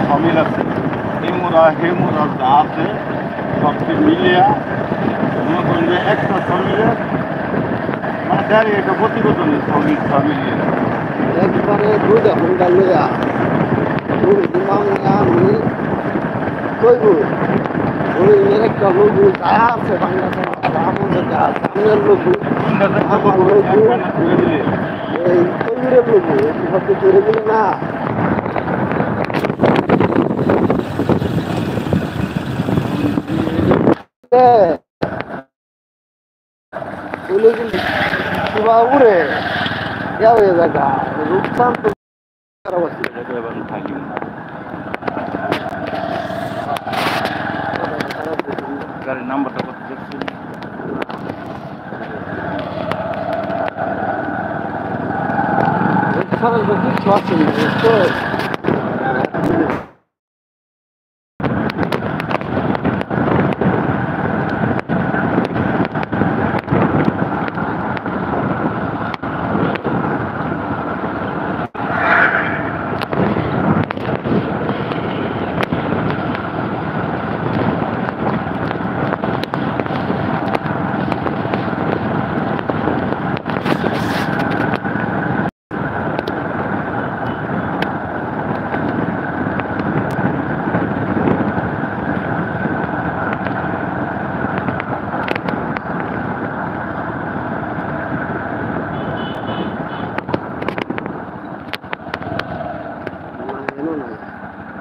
sawmill আছে হেমুরা যা আছে সবকে মিলিয়া মনে করেন যে একটা সমিলে মানে ডাইরেক্ট একটা প্রতিবেদন মিলিয়ে একবারে দুইটা হুন্ডা লইয়া দুই ইমাম আমি কইব ওই একটা লোক যা আছে বাংলাদেশ আমাদের যা সামনের লোক আমার লোক এই কইরে লোক সব করে দিলে না উড়ে যাও এ জায়গা রূপসান তো থাকি গাড়ির নাম্বারটা কত দেখছি কিছু আছে তো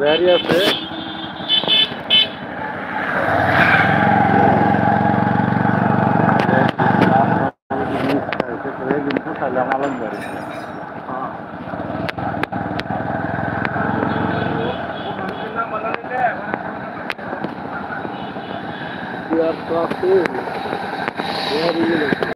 গাড়ি আছে তাহলে আমার গাড়ি তো আছে